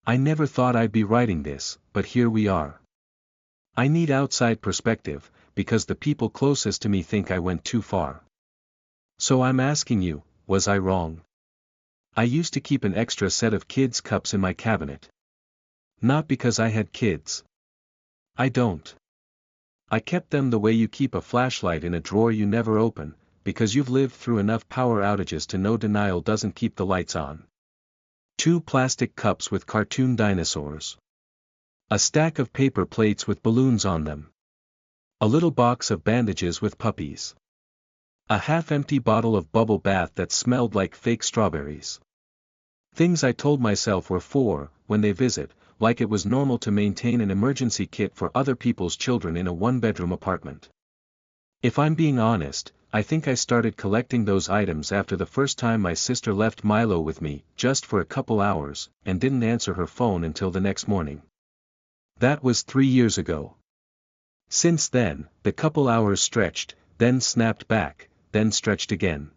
I never thought I'd be writing this, but here we are. I need outside perspective, because the people closest to me think I went too far. So I'm asking you, was I wrong? I used to keep an extra set of kids' cups in my cabinet. Not because I had kids. I don't. I kept them the way you keep a flashlight in a drawer you never open, because you've lived through enough power outages to know denial doesn't keep the lights on. 2 plastic cups with cartoon dinosaurs. A stack of paper plates with balloons on them. A little box of bandages with puppies. A half-empty bottle of bubble bath that smelled like fake strawberries. Things I told myself were for, when they visit, like it was normal to maintain an emergency kit for other people's children in a one-bedroom apartment. If I'm being honest, I think I started collecting those items after the first time my sister left Milo with me, just for a couple hours, and didn't answer her phone until the next morning. That was 3 years ago. Since then, the couple hours stretched, then snapped back, then stretched again.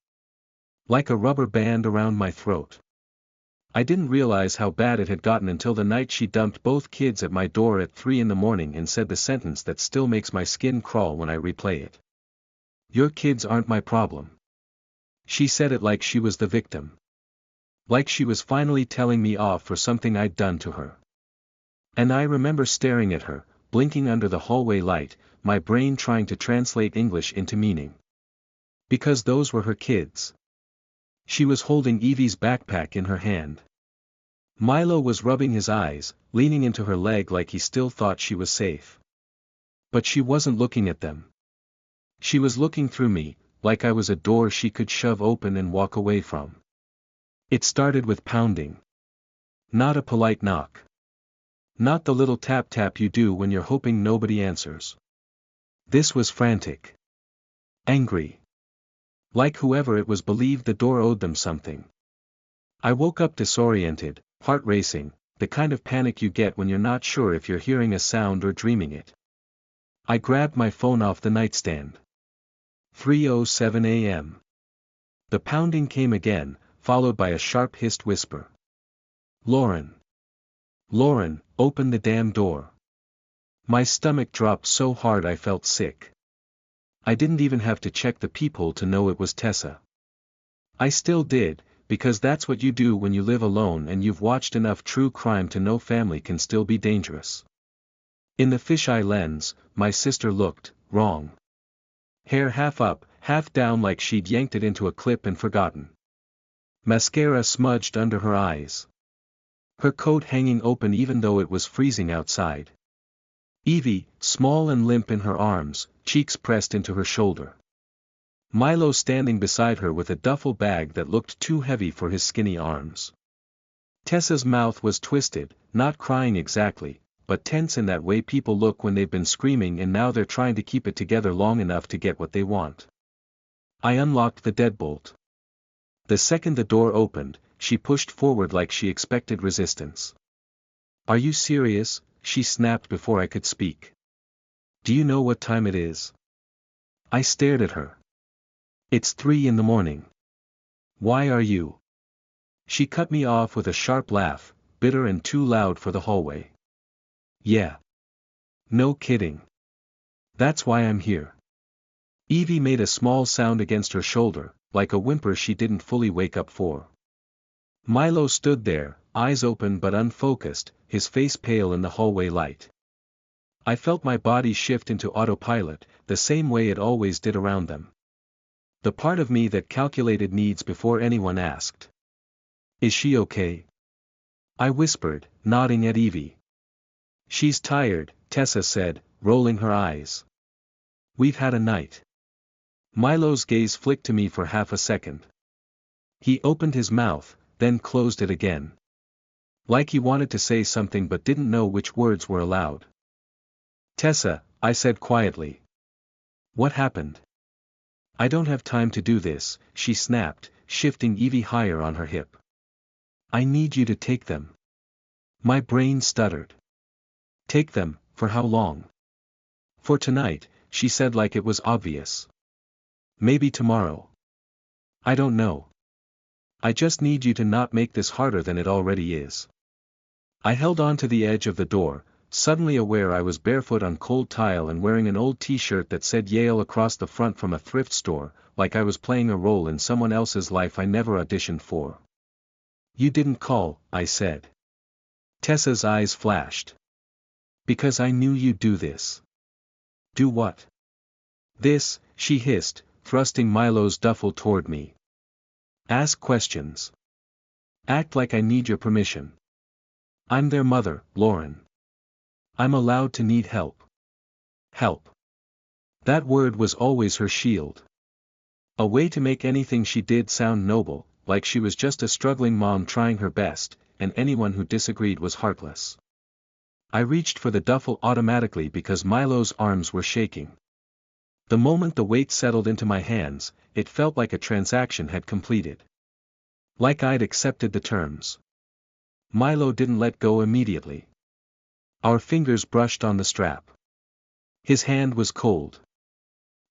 Like a rubber band around my throat. I didn't realize how bad it had gotten until the night she dumped both kids at my door at 3 in the morning and said the sentence that still makes my skin crawl when I replay it. Your kids aren't my problem. She said it like she was the victim. Like she was finally telling me off for something I'd done to her. And I remember staring at her, blinking under the hallway light, my brain trying to translate English into meaning. Because those were her kids. She was holding Evie's backpack in her hand. Milo was rubbing his eyes, leaning into her leg like he still thought she was safe. But she wasn't looking at them. She was looking through me, like I was a door she could shove open and walk away from. It started with pounding. Not a polite knock. Not the little tap-tap you do when you're hoping nobody answers. This was frantic. Angry. Like whoever it was believed the door owed them something. I woke up disoriented, heart racing, the kind of panic you get when you're not sure if you're hearing a sound or dreaming it. I grabbed my phone off the nightstand. 3:07 a.m. The pounding came again, followed by a sharp hissed whisper. Lauren. Lauren, open the damn door. My stomach dropped so hard I felt sick. I didn't even have to check the peephole to know it was Tessa. I still did, because that's what you do when you live alone and you've watched enough true crime to know family can still be dangerous. In the fisheye lens, my sister looked wrong. Hair half up, half down like she'd yanked it into a clip and forgotten. Mascara smudged under her eyes. Her coat hanging open even though it was freezing outside. Evie, small and limp in her arms, cheeks pressed into her shoulder. Milo standing beside her with a duffel bag that looked too heavy for his skinny arms. Tessa's mouth was twisted, not crying exactly, but tense in that way people look when they've been screaming and now they're trying to keep it together long enough to get what they want. I unlocked the deadbolt. The second the door opened, she pushed forward like she expected resistance. Are you serious? She snapped before I could speak. Do you know what time it is? I stared at her. It's 3 in the morning. Why are you? She cut me off with a sharp laugh, bitter and too loud for the hallway. Yeah. No kidding. That's why I'm here. Evie made a small sound against her shoulder, like a whimper she didn't fully wake up for. Milo stood there, eyes open but unfocused, his face pale in the hallway light. I felt my body shift into autopilot, the same way it always did around them. The part of me that calculated needs before anyone asked. Is she okay? I whispered, nodding at Evie. She's tired, Tessa said, rolling her eyes. We've had a night. Milo's gaze flicked to me for half a second. He opened his mouth, then closed it again. Like he wanted to say something but didn't know which words were allowed. Tessa, I said quietly. What happened? I don't have time to do this, she snapped, shifting Evie higher on her hip. I need you to take them. My brain stuttered. Take them, for how long? For tonight, she said like it was obvious. Maybe tomorrow. I don't know. I just need you to not make this harder than it already is. I held on to the edge of the door, suddenly aware I was barefoot on cold tile and wearing an old t-shirt that said Yale across the front from a thrift store, like I was playing a role in someone else's life I never auditioned for. "You didn't call," I said. Tessa's eyes flashed. "Because I knew you'd do this." "Do what?" "This," she hissed, thrusting Milo's duffel toward me. "Ask questions. Act like I need your permission. I'm their mother, Lauren. I'm allowed to need help." Help. That word was always her shield. A way to make anything she did sound noble, like she was just a struggling mom trying her best, and anyone who disagreed was heartless. I reached for the duffel automatically because Milo's arms were shaking. The moment the weight settled into my hands, it felt like a transaction had completed. Like I'd accepted the terms. Milo didn't let go immediately. Our fingers brushed on the strap. His hand was cold.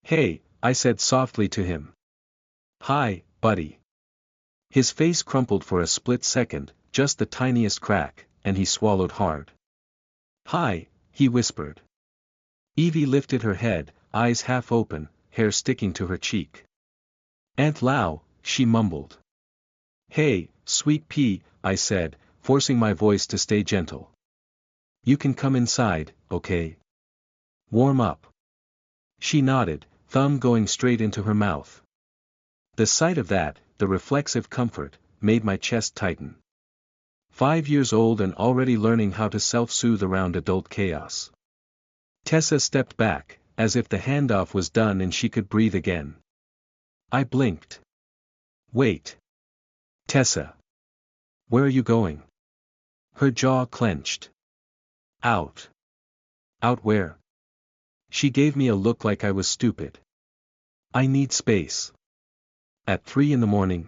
"Hey," I said softly to him. "Hi, buddy." His face crumpled for a split second, just the tiniest crack, and he swallowed hard. "Hi," he whispered. Evie lifted her head, eyes half open, hair sticking to her cheek. "Aunt Lau," she mumbled. "Hey, sweet pea," I said, forcing my voice to stay gentle. "You can come inside, okay? Warm up." She nodded, thumb going straight into her mouth. The sight of that, the reflexive comfort, made my chest tighten. 5 years old and already learning how to self-soothe around adult chaos. Tessa stepped back, as if the handoff was done and she could breathe again. I blinked. "Wait. Tessa. Where are you going?" Her jaw clenched. "Out." "Out where?" She gave me a look like I was stupid. "I need space." "At 3 in the morning?"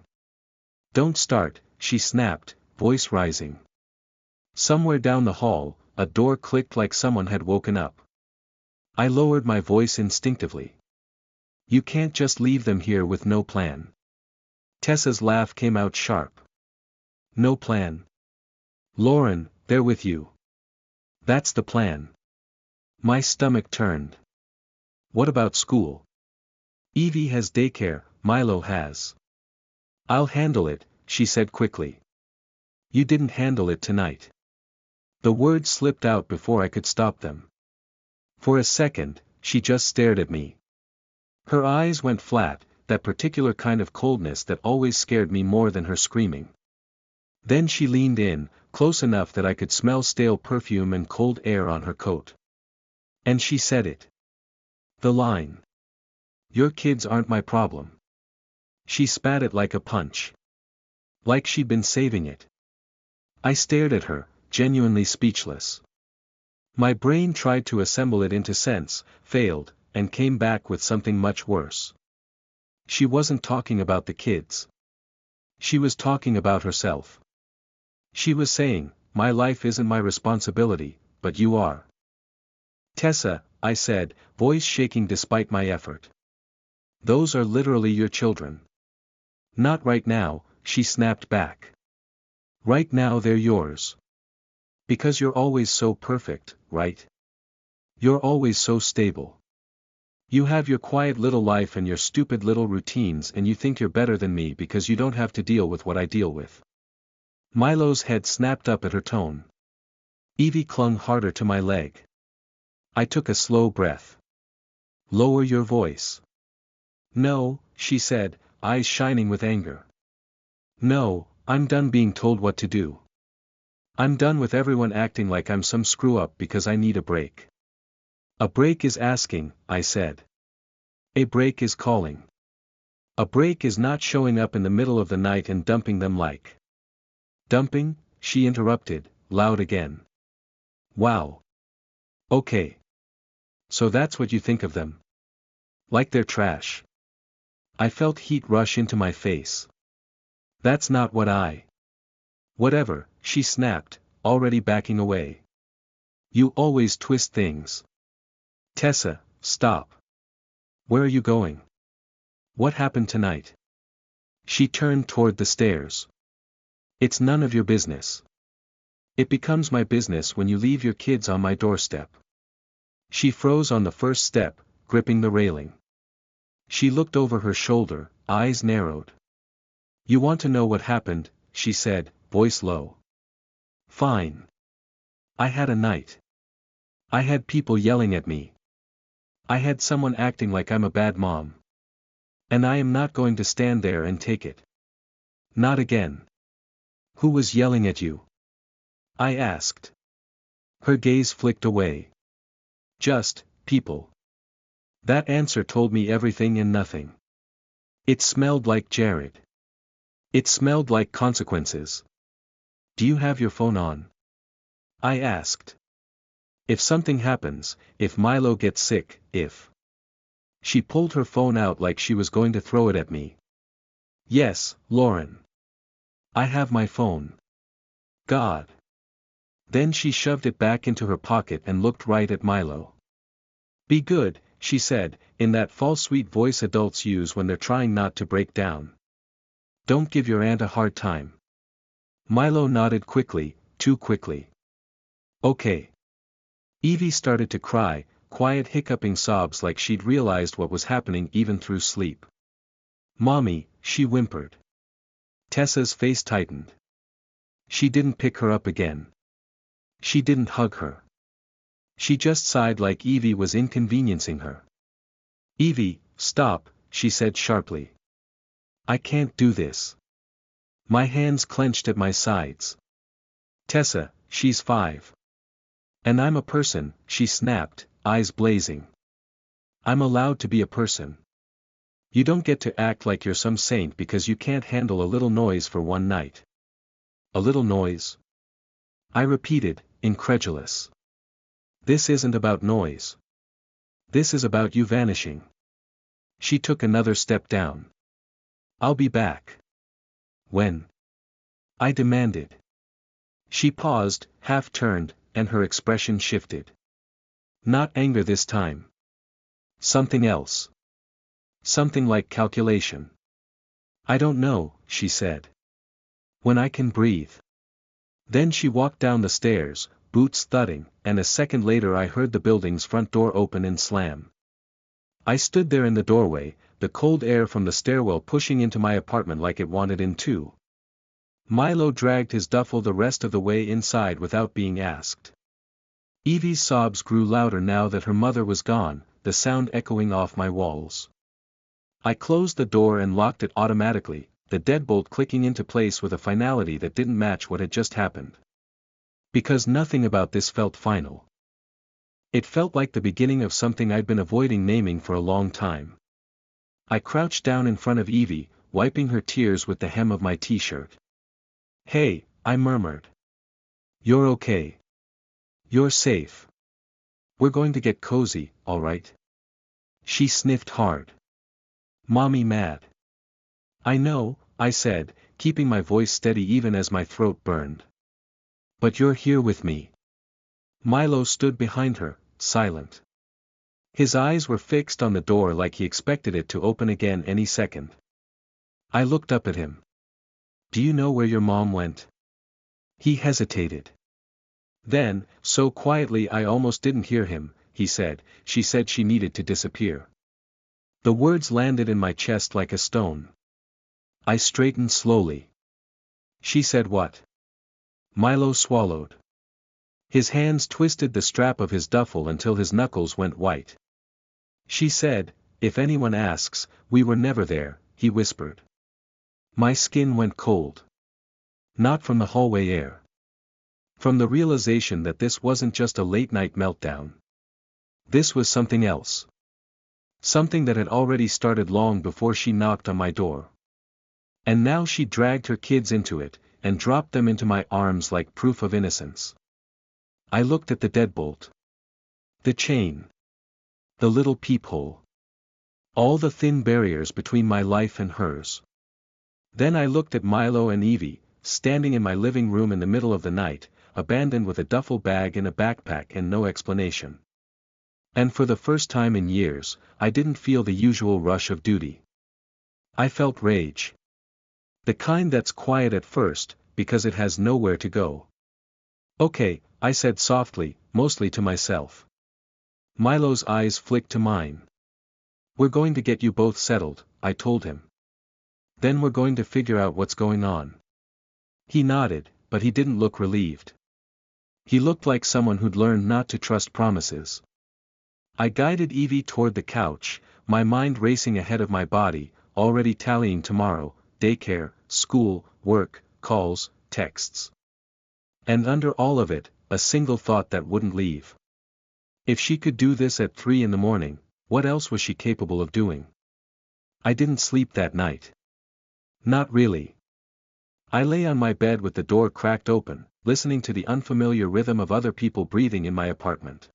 "Don't start," she snapped, voice rising. Somewhere down the hall, a door clicked like someone had woken up. I lowered my voice instinctively. "You can't just leave them here with no plan." Tessa's laugh came out sharp. "No plan? Lauren, they're with you. That's the plan." My stomach turned. "What about school?" "Evie has daycare, Milo has." "I'll handle it," she said quickly. "You didn't handle it tonight." The words slipped out before I could stop them. For a second, she just stared at me. Her eyes went flat, that particular kind of coldness that always scared me more than her screaming. Then she leaned in, close enough that I could smell stale perfume and cold air on her coat. And she said it. The line. "Your kids aren't my problem." She spat it like a punch. Like she'd been saving it. I stared at her, genuinely speechless. My brain tried to assemble it into sense, failed, and came back with something much worse. She wasn't talking about the kids. She was talking about herself. She was saying, "My life isn't my responsibility, but you are." "Tessa," I said, voice shaking despite my effort. "Those are literally your children." "Not right now," she snapped back. "Right now they're yours. Because you're always so perfect, right? You're always so stable. You have your quiet little life and your stupid little routines and you think you're better than me because you don't have to deal with what I deal with." Milo's head snapped up at her tone. Evie clung harder to my leg. I took a slow breath. "Lower your voice." "No," she said, eyes shining with anger. "No, I'm done being told what to do. I'm done with everyone acting like I'm some screw-up because I need a break." "A break is asking," I said. "A break is calling. A break is not showing up in the middle of the night and dumping them like." "Dumping?" she interrupted, loud again. "Wow. Okay. So that's what you think of them? Like they're trash?" I felt heat rush into my face. "That's not what I—" "Whatever," she snapped, already backing away. "You always twist things." "Tessa, stop. Where are you going? What happened tonight?" She turned toward the stairs. "It's none of your business." It becomes my business when you leave your kids on my doorstep. She froze on the first step, gripping the railing. She looked over her shoulder, eyes narrowed. You want to know what happened, she said, voice low. Fine. I had a night. I had people yelling at me. I had someone acting like I'm a bad mom. And I am not going to stand there and take it. Not again. Who was yelling at you? I asked. Her gaze flicked away. Just, people. That answer told me everything and nothing. It smelled like Jared. It smelled like consequences. Do you have your phone on? I asked. If something happens, if Milo gets sick, if... She pulled her phone out like she was going to throw it at me. Yes, Lauren. I have my phone. God. Then she shoved it back into her pocket and looked right at Milo. Be good, she said, in that false sweet voice adults use when they're trying not to break down. Don't give your aunt a hard time. Milo nodded quickly, too quickly. Okay. Evie started to cry, quiet hiccuping sobs like she'd realized what was happening even through sleep. Mommy, she whimpered. Tessa's face tightened. She didn't pick her up again. She didn't hug her. She just sighed like Evie was inconveniencing her. Evie, stop, she said sharply. I can't do this. My hands clenched at my sides. Tessa, she's 5. And I'm a person, she snapped, eyes blazing. I'm allowed to be a person. You don't get to act like you're some saint because you can't handle a little noise for one night. A little noise? I repeated, incredulous. This isn't about noise. This is about you vanishing. She took another step down. I'll be back. When? I demanded. She paused, half turned, and her expression shifted. Not anger this time. Something else. Something like calculation. I don't know, she said. When I can breathe. Then she walked down the stairs, boots thudding, and a second later I heard the building's front door open and slam. I stood there in the doorway, the cold air from the stairwell pushing into my apartment like it wanted in too. Milo dragged his duffel the rest of the way inside without being asked. Evie's sobs grew louder now that her mother was gone, the sound echoing off my walls. I closed the door and locked it automatically, the deadbolt clicking into place with a finality that didn't match what had just happened. Because nothing about this felt final. It felt like the beginning of something I'd been avoiding naming for a long time. I crouched down in front of Evie, wiping her tears with the hem of my t-shirt. Hey, I murmured. You're okay. You're safe. We're going to get cozy, all right? She sniffed hard. Mommy mad. I know, I said, keeping my voice steady even as my throat burned. But you're here with me. Milo stood behind her, silent. His eyes were fixed on the door like he expected it to open again any second. I looked up at him. Do you know where your mom went? He hesitated. Then, so quietly I almost didn't hear him, he said, she said she needed to disappear. The words landed in my chest like a stone. I straightened slowly. She said what? Milo swallowed. His hands twisted the strap of his duffel until his knuckles went white. She said, if anyone asks, we were never there, he whispered. My skin went cold. Not from the hallway air. From the realization that this wasn't just a late-night meltdown. This was something else. Something that had already started long before she knocked on my door. And now she dragged her kids into it, and dropped them into my arms like proof of innocence. I looked at the deadbolt. The chain. The little peephole. All the thin barriers between my life and hers. Then I looked at Milo and Evie, standing in my living room in the middle of the night, abandoned with a duffel bag and a backpack and no explanation. And for the first time in years, I didn't feel the usual rush of duty. I felt rage. The kind that's quiet at first, because it has nowhere to go. Okay, I said softly, mostly to myself. Milo's eyes flicked to mine. We're going to get you both settled, I told him. Then we're going to figure out what's going on. He nodded, but he didn't look relieved. He looked like someone who'd learned not to trust promises. I guided Evie toward the couch, my mind racing ahead of my body, already tallying tomorrow, daycare, school, work, calls, texts. And under all of it, a single thought that wouldn't leave. If she could do this at 3 in the morning, what else was she capable of doing? I didn't sleep that night. Not really. I lay on my bed with the door cracked open, listening to the unfamiliar rhythm of other people breathing in my apartment.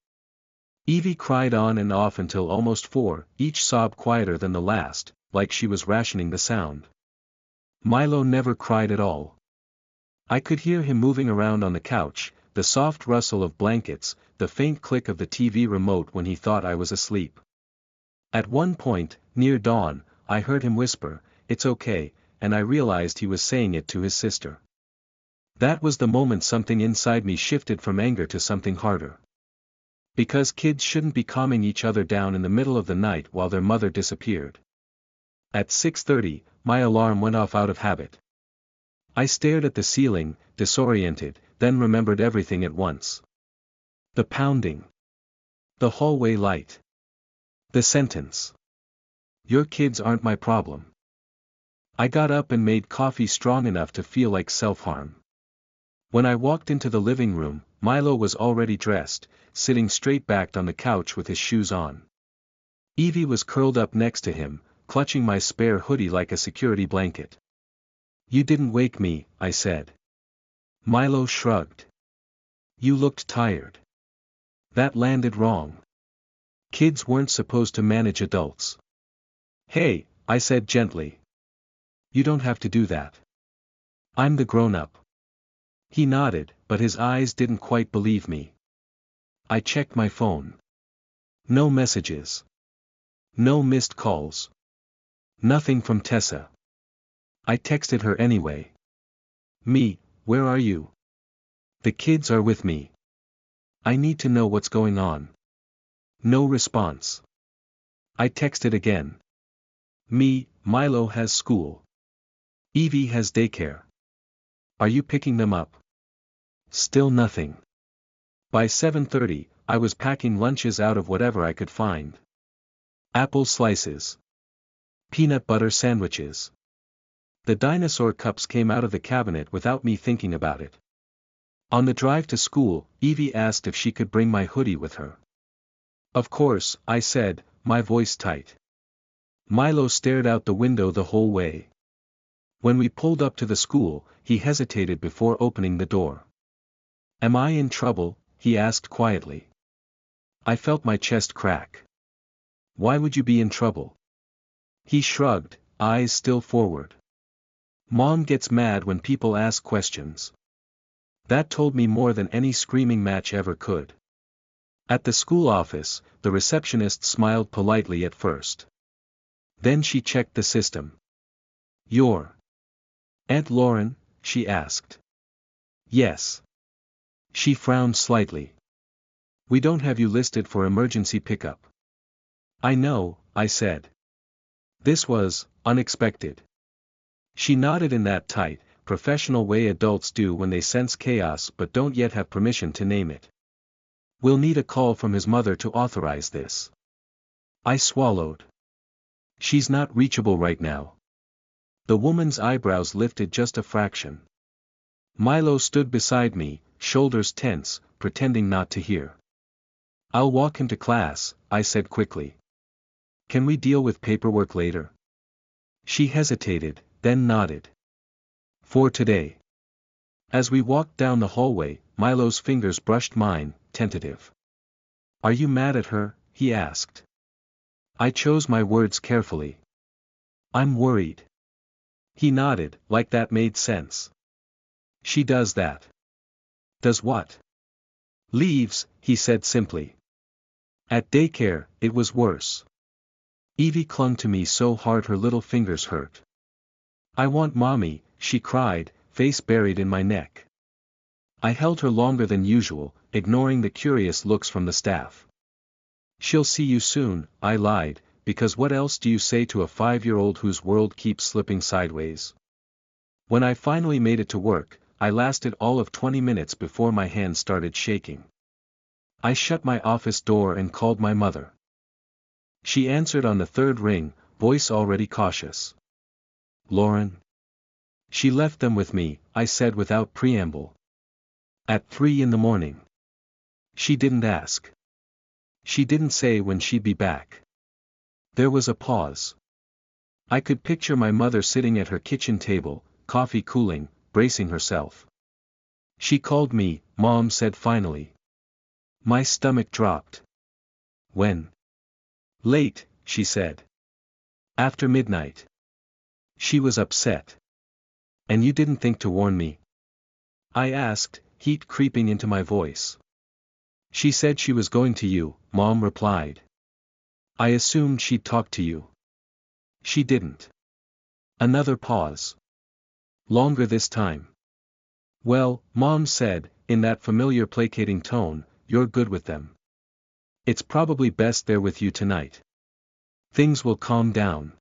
Evie cried on and off until almost 4, each sob quieter than the last, like she was rationing the sound. Milo never cried at all. I could hear him moving around on the couch, the soft rustle of blankets, the faint click of the TV remote when he thought I was asleep. At one point, near dawn, I heard him whisper, "It's okay," and I realized he was saying it to his sister. That was the moment something inside me shifted from anger to something harder. Because kids shouldn't be calming each other down in the middle of the night while their mother disappeared. At 6:30, my alarm went off out of habit. I stared at the ceiling, disoriented, then remembered everything at once. The pounding. The hallway light. The sentence. "Your kids aren't my problem." I got up and made coffee strong enough to feel like self-harm. When I walked into the living room, Milo was already dressed, sitting straight-backed on the couch with his shoes on. Evie was curled up next to him, clutching my spare hoodie like a security blanket. "You didn't wake me," I said. Milo shrugged. "You looked tired." That landed wrong. Kids weren't supposed to manage adults. "Hey," I said gently. "You don't have to do that. I'm the grown-up." He nodded, but his eyes didn't quite believe me. I checked my phone. No messages. No missed calls. Nothing from Tessa. I texted her anyway. "Me, where are you? The kids are with me. I need to know what's going on." No response. I texted again. "Me, Milo has school. Evie has daycare. Are you picking them up?" Still nothing. By 7:30, I was packing lunches out of whatever I could find. Apple slices. Peanut butter sandwiches. The dinosaur cups came out of the cabinet without me thinking about it. On the drive to school, Evie asked if she could bring my hoodie with her. "Of course," I said, my voice tight. Milo stared out the window the whole way. When we pulled up to the school, he hesitated before opening the door. "Am I in trouble?" he asked quietly. I felt my chest crack. "Why would you be in trouble?" He shrugged, eyes still forward. "Mom gets mad when people ask questions." That told me more than any screaming match ever could. At the school office, the receptionist smiled politely at first. Then she checked the system. "You're Aunt Lauren?" she asked. "Yes." She frowned slightly. "We don't have you listed for emergency pickup." "I know," I said. This was unexpected. She nodded in that tight, professional way adults do when they sense chaos but don't yet have permission to name it. "We'll need a call from his mother to authorize this." I swallowed. "She's not reachable right now." The woman's eyebrows lifted just a fraction. Milo stood beside me, shoulders tense, pretending not to hear. "I'll walk him to class," I said quickly. "Can we deal with paperwork later?" She hesitated, then nodded. "For today." As we walked down the hallway, Milo's fingers brushed mine, tentative. "Are you mad at her?" he asked. I chose my words carefully. "I'm worried." He nodded, like that made sense. "She does that." "Does what?" "Leaves," he said simply. At daycare, it was worse. Evie clung to me so hard her little fingers hurt. "I want mommy," she cried, face buried in my neck. I held her longer than usual, ignoring the curious looks from the staff. "She'll see you soon," I lied, because what else do you say to a 5-year-old whose world keeps slipping sideways? When I finally made it to work, I lasted all of 20 minutes before my hands started shaking. I shut my office door and called my mother. She answered on the third ring, voice already cautious. "Lauren?" "She left them with me," I said without preamble. "At 3 in the morning. She didn't ask. She didn't say when she'd be back." There was a pause. I could picture my mother sitting at her kitchen table, coffee cooling, bracing herself. "She called me," Mom said finally. My stomach dropped. "When?" "Late," she said. "After midnight." She was upset. "And you didn't think to warn me?" I asked, heat creeping into my voice. "She said she was going to you," Mom replied. "I assumed she'd talk to you." "She didn't." Another pause. Longer this time. "Well," Mom said, in that familiar placating tone, "you're good with them. It's probably best they're with you tonight. Things will calm down."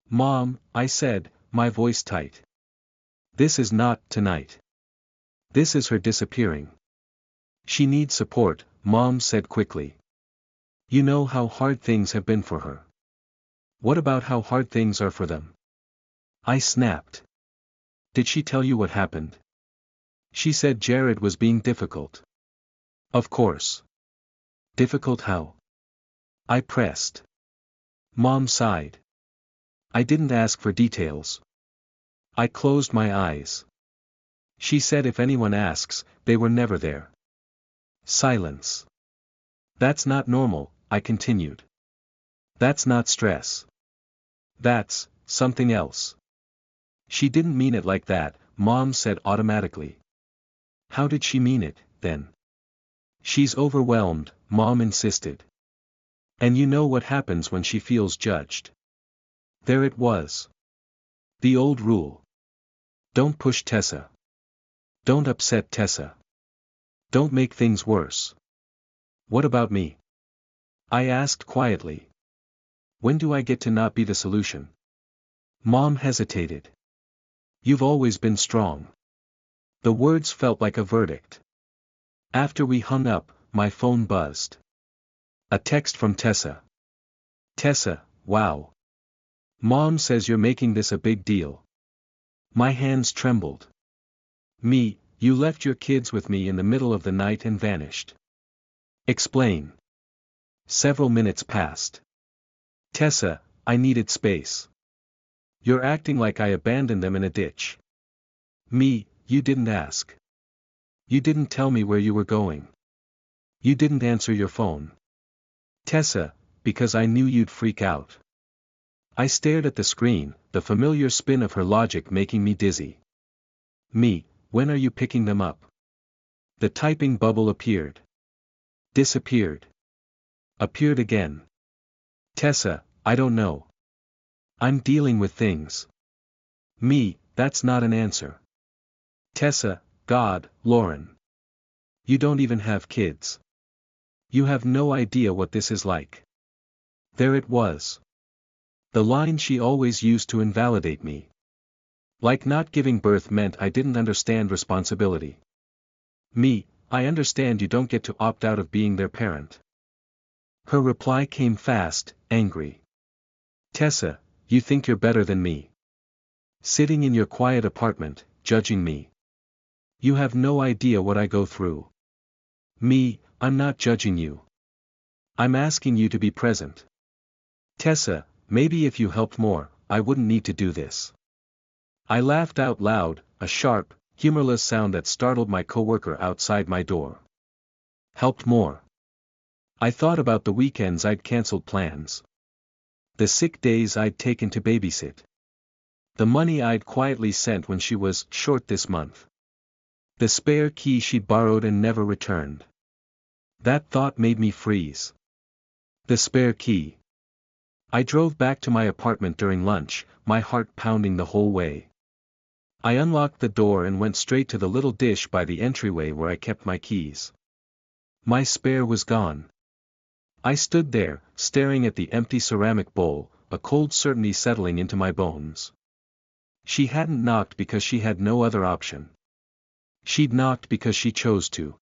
"Mom," I said, my voice tight. "This is not tonight. This is her disappearing. She needs support," Mom said quickly. "You know how hard things have been for her. What about how hard things are for them?" I snapped. "Did she tell you what happened?" "She said Jared was being difficult." "Of course. Difficult how?" I pressed. Mom sighed. "I didn't ask for details." I closed my eyes. "She said if anyone asks, they were never there." Silence. "That's not normal," I continued. "That's not stress. That's something else." "She didn't mean it like that," Mom said automatically. "How did she mean it, then?" "She's overwhelmed," Mom insisted. "And you know what happens when she feels judged." There it was. The old rule. Don't push Tessa. Don't upset Tessa. Don't make things worse. "What about me?" I asked quietly. "When do I get to not be the solution?" Mom hesitated. "You've always been strong." The words felt like a verdict. After we hung up, my phone buzzed. A text from Tessa. "Tessa, wow. Mom says you're making this a big deal." My hands trembled. "Me, you left your kids with me in the middle of the night and vanished." "Explain." Several minutes passed. "Tessa, I needed space." "You're acting like I abandoned them in a ditch." "Me, you didn't ask. You didn't tell me where you were going. You didn't answer your phone." "Tessa, because I knew you'd freak out." I stared at the screen, the familiar spin of her logic making me dizzy. "Me, when are you picking them up?" The typing bubble appeared. Disappeared. Appeared again. "Tessa, I don't know. I'm dealing with things." "Me, that's not an answer." "Tessa, God, Lauren. You don't even have kids. You have no idea what this is like." There it was. The line she always used to invalidate me. Like not giving birth meant I didn't understand responsibility. "Me, I understand you don't get to opt out of being their parent." Her reply came fast, angry. "Tessa, you think you're better than me. Sitting in your quiet apartment, judging me. You have no idea what I go through." "Me, I'm not judging you. I'm asking you to be present." "Tessa, maybe if you helped more, I wouldn't need to do this." I laughed out loud, a sharp, humorless sound that startled my coworker outside my door. Helped more. I thought about the weekends I'd canceled plans. The sick days I'd taken to babysit. The money I'd quietly sent when she was short this month. The spare key she'd borrowed and never returned. That thought made me freeze. The spare key. I drove back to my apartment during lunch, my heart pounding the whole way. I unlocked the door and went straight to the little dish by the entryway where I kept my keys. My spare was gone. I stood there, staring at the empty ceramic bowl, a cold certainty settling into my bones. She hadn't knocked because she had no other option. She'd knocked because she chose to.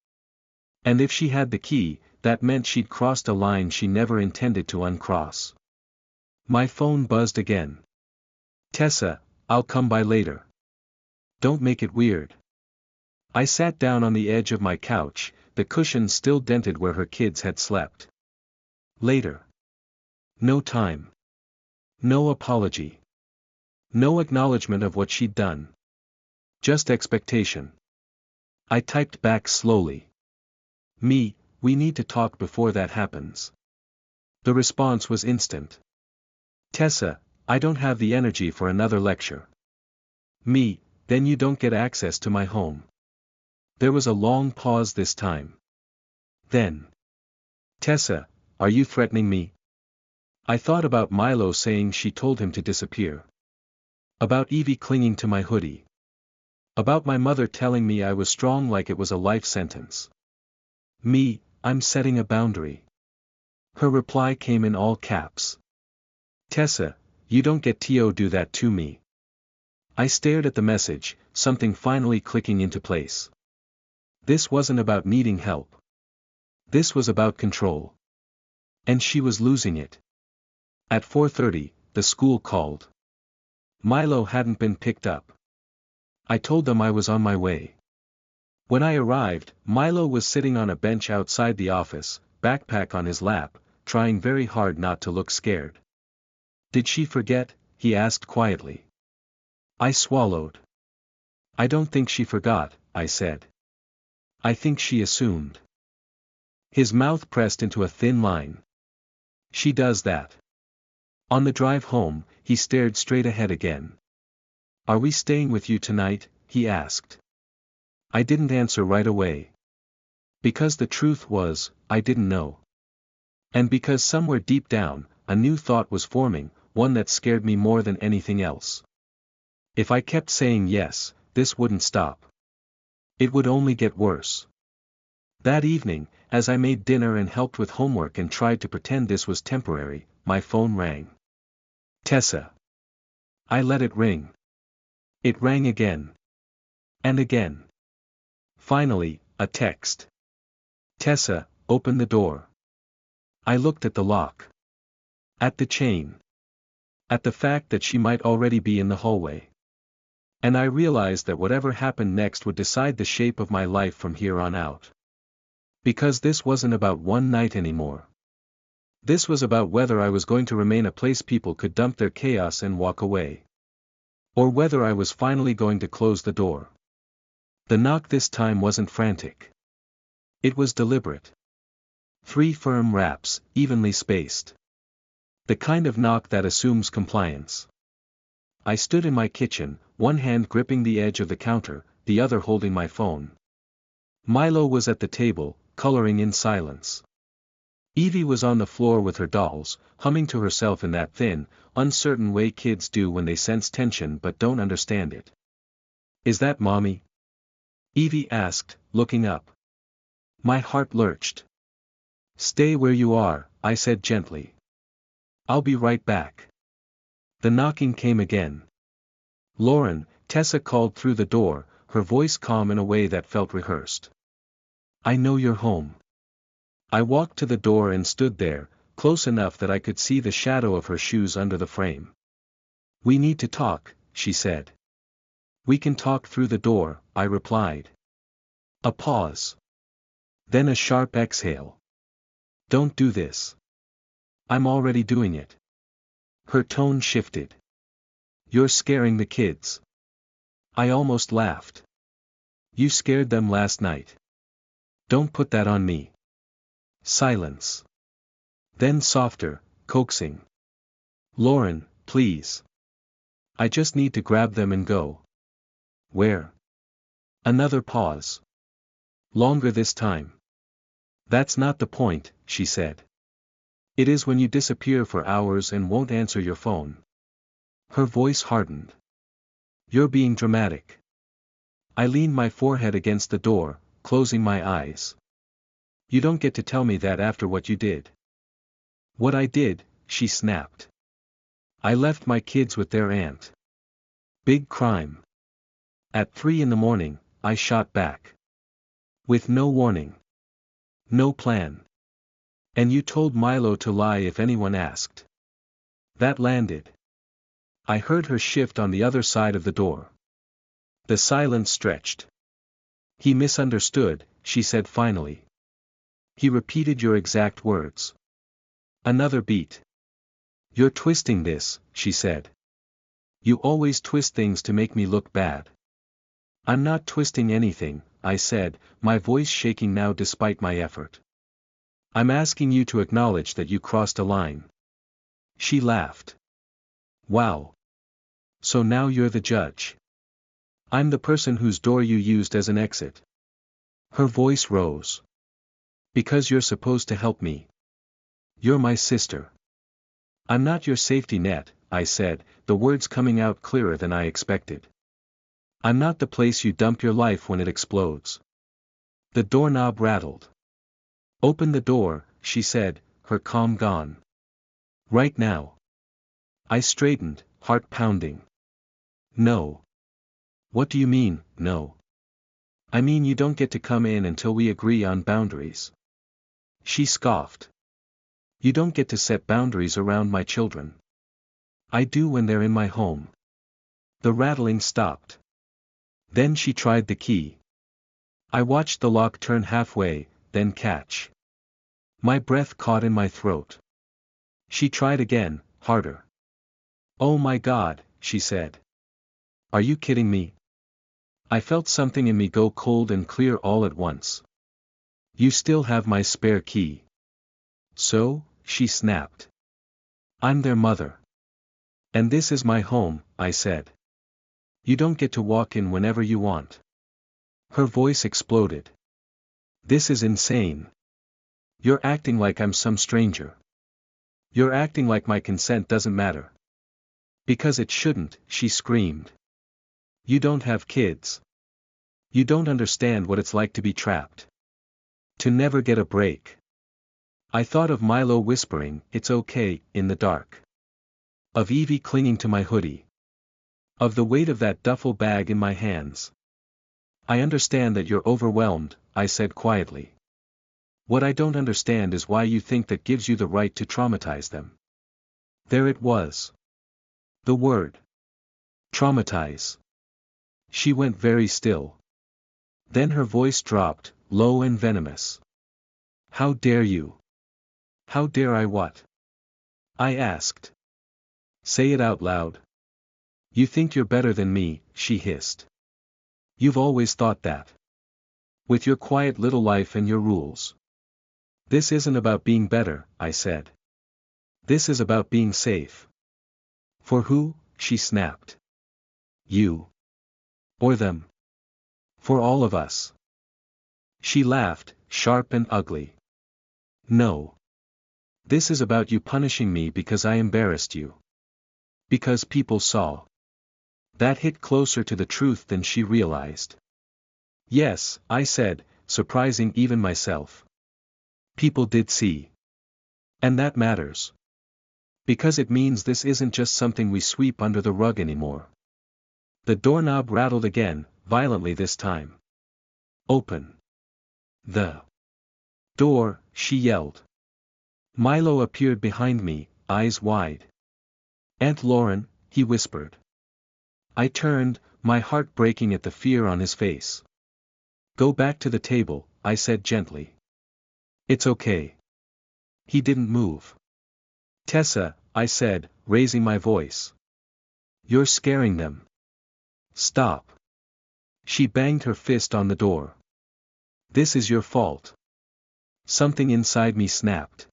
And if she had the key, that meant she'd crossed a line she never intended to uncross. My phone buzzed again. Tessa, I'll come by later. Don't make it weird. I sat down on the edge of my couch, the cushions still dented where her kids had slept. Later. No time. No apology. No acknowledgement of what she'd done. Just expectation. I typed back slowly. We need to talk before that happens. The response was instant. Tessa, I don't have the energy for another lecture. Then you don't get access to my home. There was a long pause this time. Then. Tessa, are you threatening me? I thought about Milo saying she told him to disappear. About Evie clinging to my hoodie. About my mother telling me I was strong like it was a life sentence. I'm setting a boundary. Her reply came in all caps. Tessa, you don't get to do that to me. I stared at the message, something finally clicking into place. This wasn't about needing help. This was about control. And she was losing it. At 4:30, the school called. Milo hadn't been picked up. I told them I was on my way. When I arrived, Milo was sitting on a bench outside the office, backpack on his lap, trying very hard not to look scared. Did she forget? He asked quietly. I swallowed. I don't think she forgot, I said. I think she assumed. His mouth pressed into a thin line. She does that. On the drive home, he stared straight ahead again. Are we staying with you tonight? He asked. I didn't answer right away. Because the truth was, I didn't know. And because somewhere deep down, a new thought was forming, one that scared me more than anything else. If I kept saying yes, this wouldn't stop. It would only get worse. That evening, as I made dinner and helped with homework and tried to pretend this was temporary, my phone rang. Tessa. I let it ring. It rang again. And again. Finally, a text. Tessa, open the door. I looked at the lock. At the chain. At the fact that she might already be in the hallway. And I realized that whatever happened next would decide the shape of my life from here on out. Because this wasn't about one night anymore. This was about whether I was going to remain a place people could dump their chaos and walk away. Or whether I was finally going to close the door. The knock this time wasn't frantic. It was deliberate. 3 firm raps, evenly spaced. The kind of knock that assumes compliance. I stood in my kitchen, one hand gripping the edge of the counter, the other holding my phone. Milo was at the table, coloring in silence. Evie was on the floor with her dolls, humming to herself in that thin, uncertain way kids do when they sense tension but don't understand it. Is that Mommy? Evie asked, looking up. My heart lurched. Stay where you are, I said gently. I'll be right back. The knocking came again. Lauren, Tessa called through the door, her voice calm in a way that felt rehearsed. I know you're home. I walked to the door and stood there, close enough that I could see the shadow of her shoes under the frame. We need to talk, she said. We can talk through the door, I replied. A pause. Then a sharp exhale. Don't do this. I'm already doing it. Her tone shifted. You're scaring the kids. I almost laughed. You scared them last night. Don't put that on me. Silence. Then softer, coaxing. Lauren, please. I just need to grab them and go. Where? Another pause. Longer this time. That's not the point, she said. It is when you disappear for hours and won't answer your phone. Her voice hardened. You're being dramatic. I leaned my forehead against the door, closing my eyes. You don't get to tell me that after what you did. What I did, she snapped. I left my kids with their aunt. Big crime. At 3 in the morning, I shot back. With no warning. No plan. And you told Milo to lie if anyone asked. That landed. I heard her shift on the other side of the door. The silence stretched. He misunderstood, she said finally. He repeated your exact words. Another beat. You're twisting this, she said. You always twist things to make me look bad. I'm not twisting anything, I said, my voice shaking now despite my effort. I'm asking you to acknowledge that you crossed a line. She laughed. Wow. So now you're the judge. I'm the person whose door you used as an exit. Her voice rose. Because you're supposed to help me. You're my sister. I'm not your safety net, I said, the words coming out clearer than I expected. I'm not the place you dump your life when it explodes. The doorknob rattled. Open the door, she said, her calm gone. Right now. I straightened, heart pounding. No. What do you mean, no? I mean you don't get to come in until we agree on boundaries. She scoffed. You don't get to set boundaries around my children. I do when they're in my home. The rattling stopped. Then she tried the key. I watched the lock turn halfway, then catch. My breath caught in my throat. She tried again, harder. Oh my God, she said. Are you kidding me? I felt something in me go cold and clear all at once. You still have my spare key. So, she snapped. I'm their mother. And this is my home, I said. You don't get to walk in whenever you want. Her voice exploded. This is insane. You're acting like I'm some stranger. You're acting like my consent doesn't matter. Because it shouldn't, she screamed. You don't have kids. You don't understand what it's like to be trapped. To never get a break. I thought of Milo whispering, "It's okay," in the dark. Of Evie clinging to my hoodie. Of the weight of that duffel bag in my hands. I understand that you're overwhelmed, I said quietly. What I don't understand is why you think that gives you the right to traumatize them. There it was. The word. Traumatize. She went very still. Then her voice dropped, low and venomous. How dare you? How dare I what? I asked. Say it out loud. You think you're better than me, she hissed. You've always thought that. With your quiet little life and your rules. This isn't about being better, I said. This is about being safe. For who? She snapped. You. Or them. For all of us. She laughed, sharp and ugly. No. This is about you punishing me because I embarrassed you. Because people saw. That hit closer to the truth than she realized. Yes, I said, surprising even myself. People did see. And that matters. Because it means this isn't just something we sweep under the rug anymore. The doorknob rattled again, violently this time. Open. The door, she yelled. Milo appeared behind me, eyes wide. Aunt Lauren, he whispered. I turned, my heart breaking at the fear on his face. Go back to the table, I said gently. It's okay. He didn't move. Tessa, I said, raising my voice. You're scaring them. Stop. She banged her fist on the door. This is your fault. Something inside me snapped.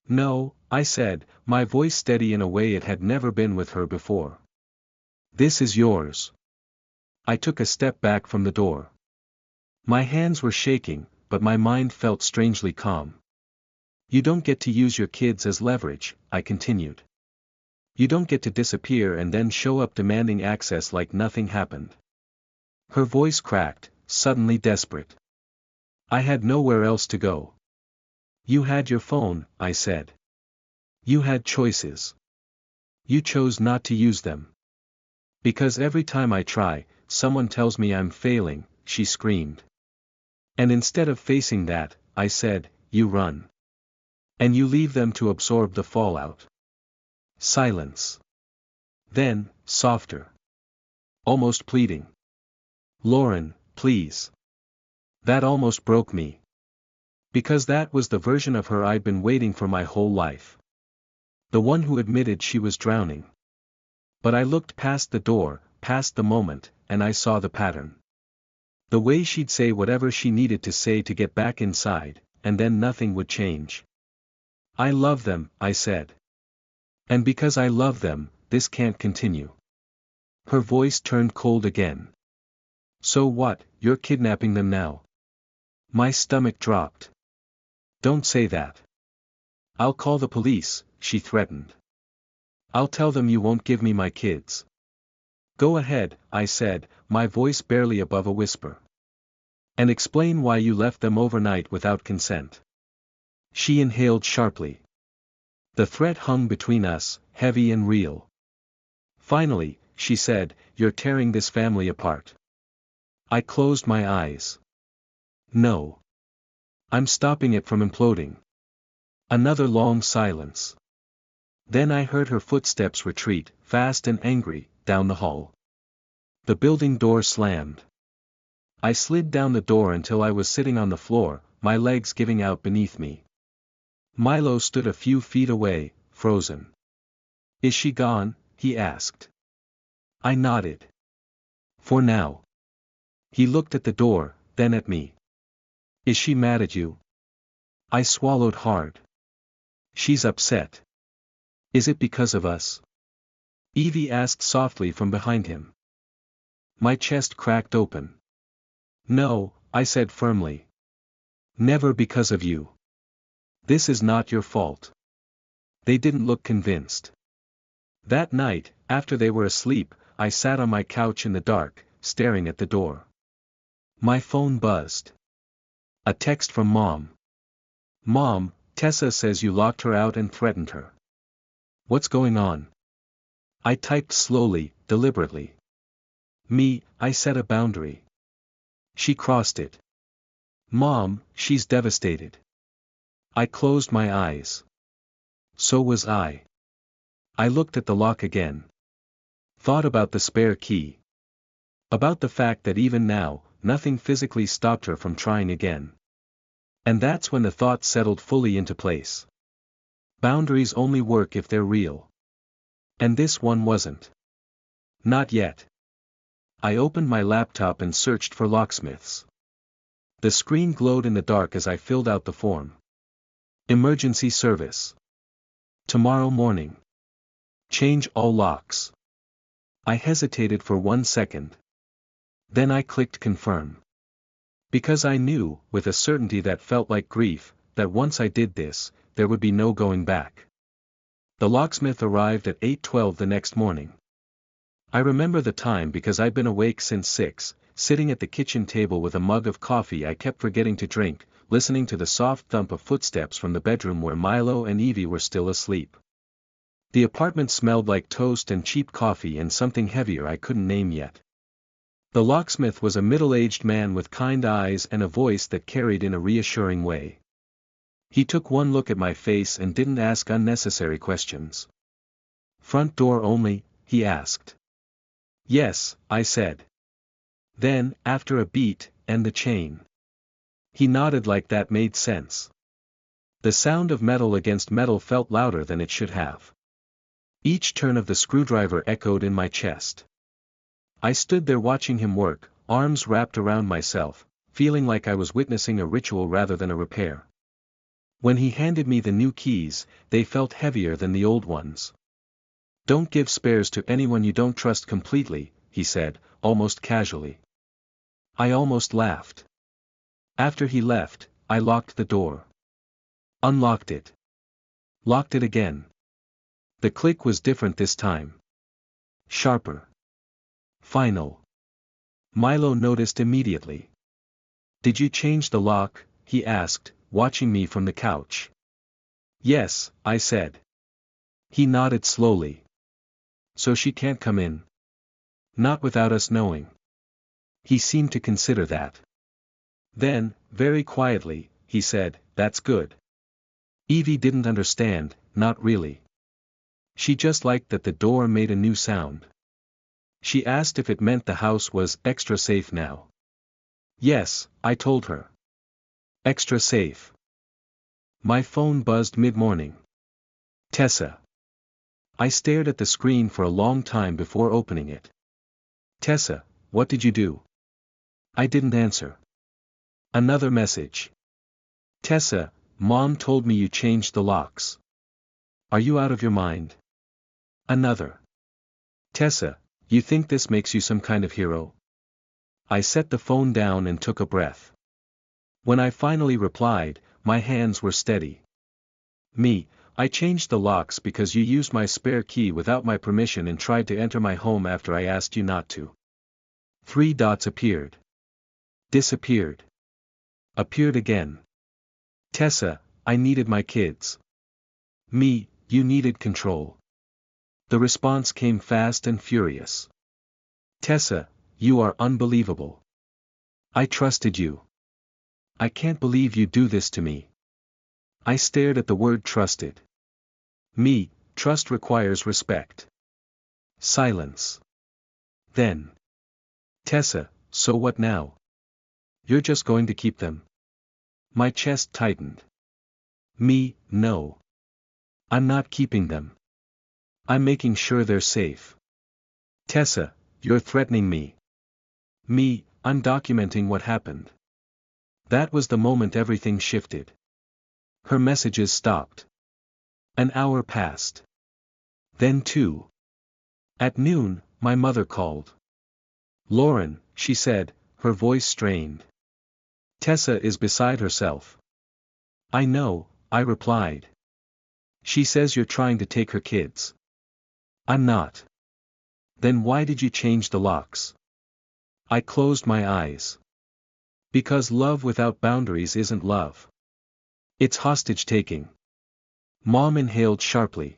No, I said, my voice steady in a way it had never been with her before. This is yours. I took a step back from the door. My hands were shaking, but my mind felt strangely calm. You don't get to use your kids as leverage, I continued. You don't get to disappear and then show up demanding access like nothing happened. Her voice cracked, suddenly desperate. I had nowhere else to go. You had your phone, I said. You had choices. You chose not to use them. Because every time I try, someone tells me I'm failing, she screamed. And instead of facing that, I said, you run. And you leave them to absorb the fallout. Silence. Then, softer. Almost pleading. Lauren, please. That almost broke me. Because that was the version of her I'd been waiting for my whole life. The one who admitted she was drowning. But I looked past the door, past the moment, and I saw the pattern. The way she'd say whatever she needed to say to get back inside, and then nothing would change. I love them, I said. And because I love them, this can't continue. Her voice turned cold again. So what, you're kidnapping them now? My stomach dropped. Don't say that. I'll call the police, she threatened. I'll tell them you won't give me my kids. Go ahead, I said, my voice barely above a whisper. And explain why you left them overnight without consent. She inhaled sharply. The threat hung between us, heavy and real. Finally, she said, you're tearing this family apart. I closed my eyes. No. I'm stopping it from imploding. Another long silence. Then I heard her footsteps retreat, fast and angry, down the hall. The building door slammed. I slid down the door until I was sitting on the floor, my legs giving out beneath me. Milo stood a few feet away, frozen. Is she gone? He asked. I nodded. For now. He looked at the door, then at me. Is she mad at you? I swallowed hard. She's upset. Is it because of us? Evie asked softly from behind him. My chest cracked open. No, I said firmly. Never because of you. This is not your fault. They didn't look convinced. That night, after they were asleep, I sat on my couch in the dark, staring at the door. My phone buzzed. A text from Mom. Mom, Tessa says you locked her out and threatened her. What's going on? I typed slowly, deliberately. Me, I set a boundary. She crossed it. Mom, she's devastated. I closed my eyes. So was I. I looked at the lock again. Thought about the spare key. About the fact that even now, nothing physically stopped her from trying again. And that's when the thought settled fully into place. Boundaries only work if they're real. And this one wasn't. Not yet. I opened my laptop and searched for locksmiths. The screen glowed in the dark as I filled out the form. Emergency service. Tomorrow morning. Change all locks. I hesitated for 1 second. Then I clicked confirm. Because I knew, with a certainty that felt like grief, that once I did this, there would be no going back. The locksmith arrived at 8:12 the next morning. I remember the time because I'd been awake since 6, sitting at the kitchen table with a mug of coffee I kept forgetting to drink, listening to the soft thump of footsteps from the bedroom where Milo and Evie were still asleep. The apartment smelled like toast and cheap coffee and something heavier I couldn't name yet. The locksmith was a middle-aged man with kind eyes and a voice that carried in a reassuring way. He took one look at my face and didn't ask unnecessary questions. Front door only, he asked. Yes, I said. Then, after a beat, and the chain. He nodded like that made sense. The sound of metal against metal felt louder than it should have. Each turn of the screwdriver echoed in my chest. I stood there watching him work, arms wrapped around myself, feeling like I was witnessing a ritual rather than a repair. When he handed me the new keys, they felt heavier than the old ones. Don't give spares to anyone you don't trust completely, he said, almost casually. I almost laughed. After he left, I locked the door. Unlocked it. Locked it again. The click was different this time. Sharper. Final. Milo noticed immediately. Did you change the lock? He asked, watching me from the couch. Yes, I said. He nodded slowly. So she can't come in? Not without us knowing. He seemed to consider that. Then, very quietly, he said, that's good. Evie didn't understand, not really. She just liked that the door made a new sound. She asked if it meant the house was extra safe now. Yes, I told her. Extra safe. My phone buzzed mid-morning. Tessa. I stared at the screen for a long time before opening it. Tessa, what did you do? I didn't answer. Another message. Tessa, Mom told me you changed the locks. Are you out of your mind? Another. Tessa, you think this makes you some kind of hero? I set the phone down and took a breath. When I finally replied, my hands were steady. Me, I changed the locks because you used my spare key without my permission and tried to enter my home after I asked you not to. 3 dots appeared. Disappeared. Appeared again. Tessa, I needed my kids. Me, you needed control. The response came fast and furious. Tessa, you are unbelievable. I trusted you. I can't believe you do this to me. I stared at the word trusted. Me, trust requires respect. Silence. Then. Tessa, so what now? You're just going to keep them? My chest tightened. Me, no. I'm not keeping them. I'm making sure they're safe. Tessa, you're threatening me. Me, I'm documenting what happened. That was the moment everything shifted. Her messages stopped. An hour passed. Then 2. At noon, my mother called. Lauren, she said, her voice strained. Tessa is beside herself. I know, I replied. She says you're trying to take her kids. I'm not. Then why did you change the locks? I closed my eyes. Because love without boundaries isn't love. It's hostage-taking. Mom inhaled sharply.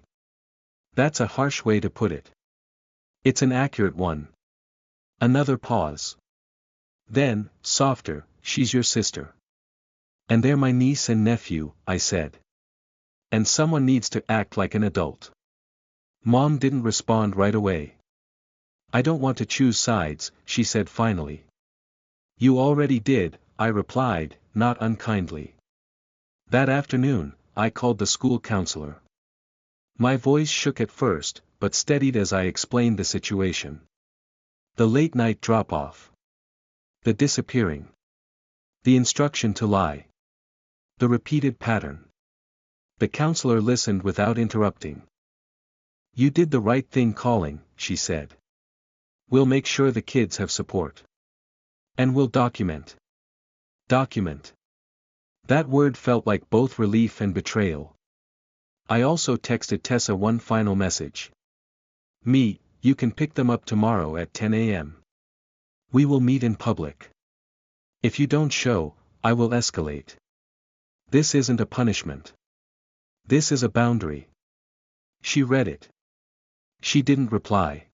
That's a harsh way to put it. It's an accurate one. Another pause. Then, softer, she's your sister. And they're my niece and nephew, I said. And someone needs to act like an adult. Mom didn't respond right away. I don't want to choose sides, she said finally. You already did, I replied, not unkindly. That afternoon, I called the school counselor. My voice shook at first, but steadied as I explained the situation. The late-night drop-off. The disappearing. The instruction to lie. The repeated pattern. The counselor listened without interrupting. You did the right thing calling, she said. We'll make sure the kids have support. And we'll document. Document. That word felt like both relief and betrayal. I also texted Tessa one final message. Me, you can pick them up tomorrow at 10 a.m. We will meet in public. If you don't show, I will escalate. This isn't a punishment. This is a boundary. She read it. She didn't reply.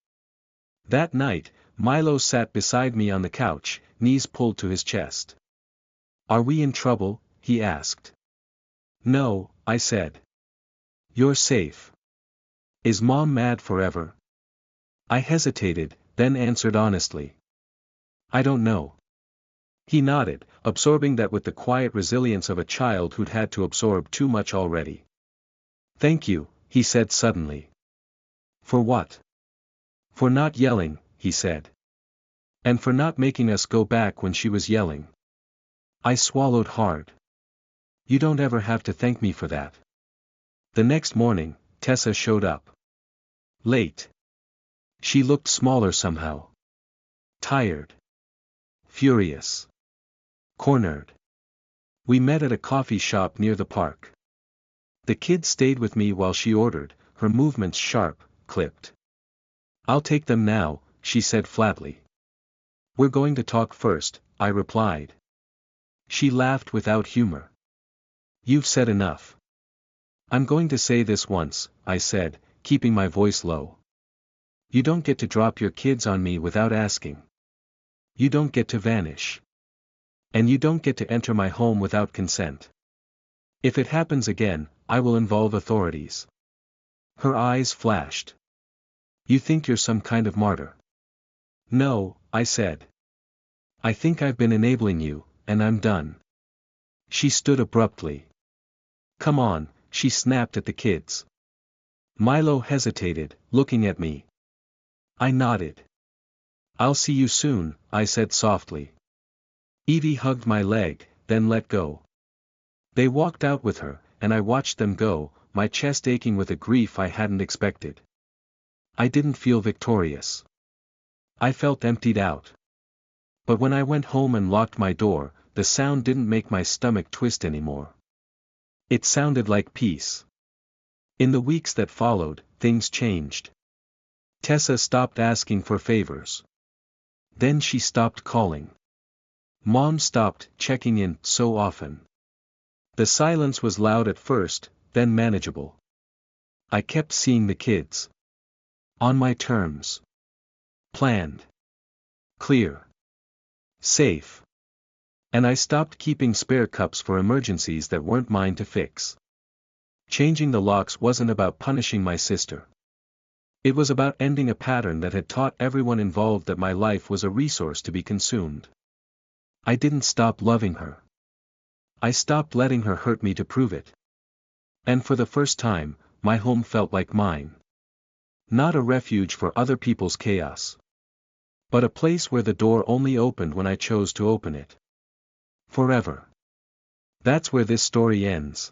That night, Milo sat beside me on the couch, knees pulled to his chest. Are we in trouble? He asked. No, I said. You're safe. Is Mom mad forever? I hesitated, then answered honestly. I don't know. He nodded, absorbing that with the quiet resilience of a child who'd had to absorb too much already. Thank you, he said suddenly. For what? For not yelling, he said. And for not making us go back when she was yelling. I swallowed hard. You don't ever have to thank me for that. The next morning, Tessa showed up. Late. She looked smaller somehow. Tired. Furious. Cornered. We met at a coffee shop near the park. The kid stayed with me while she ordered, her movements sharp, clipped. "I'll take them now," she said flatly. "We're going to talk first," I replied. She laughed without humor. "You've said enough." "I'm going to say this once," I said, keeping my voice low. "You don't get to drop your kids on me without asking. You don't get to vanish. And you don't get to enter my home without consent. If it happens again, I will involve authorities." Her eyes flashed. "You think you're some kind of martyr?" "No," I said. "I think I've been enabling you, and I'm done." She stood abruptly. "Come on," she snapped at the kids. Milo hesitated, looking at me. I nodded. "I'll see you soon," I said softly. Evie hugged my leg, then let go. They walked out with her, and I watched them go, my chest aching with a grief I hadn't expected. I didn't feel victorious. I felt emptied out. But when I went home and locked my door, the sound didn't make my stomach twist anymore. It sounded like peace. In the weeks that followed, things changed. Tessa stopped asking for favors. Then she stopped calling. Mom stopped checking in so often. The silence was loud at first, then manageable. I kept seeing the kids. On my terms. Planned. Clear. Safe. And I stopped keeping spare cups for emergencies that weren't mine to fix. Changing the locks wasn't about punishing my sister. It was about ending a pattern that had taught everyone involved that my life was a resource to be consumed. I didn't stop loving her. I stopped letting her hurt me to prove it. And for the first time, my home felt like mine. Not a refuge for other people's chaos. But a place where the door only opened when I chose to open it. Forever. That's where this story ends.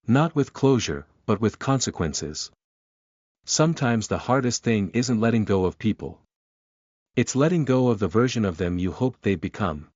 Not with closure, but with consequences. Sometimes the hardest thing isn't letting go of people. It's letting go of the version of them you hoped they'd become.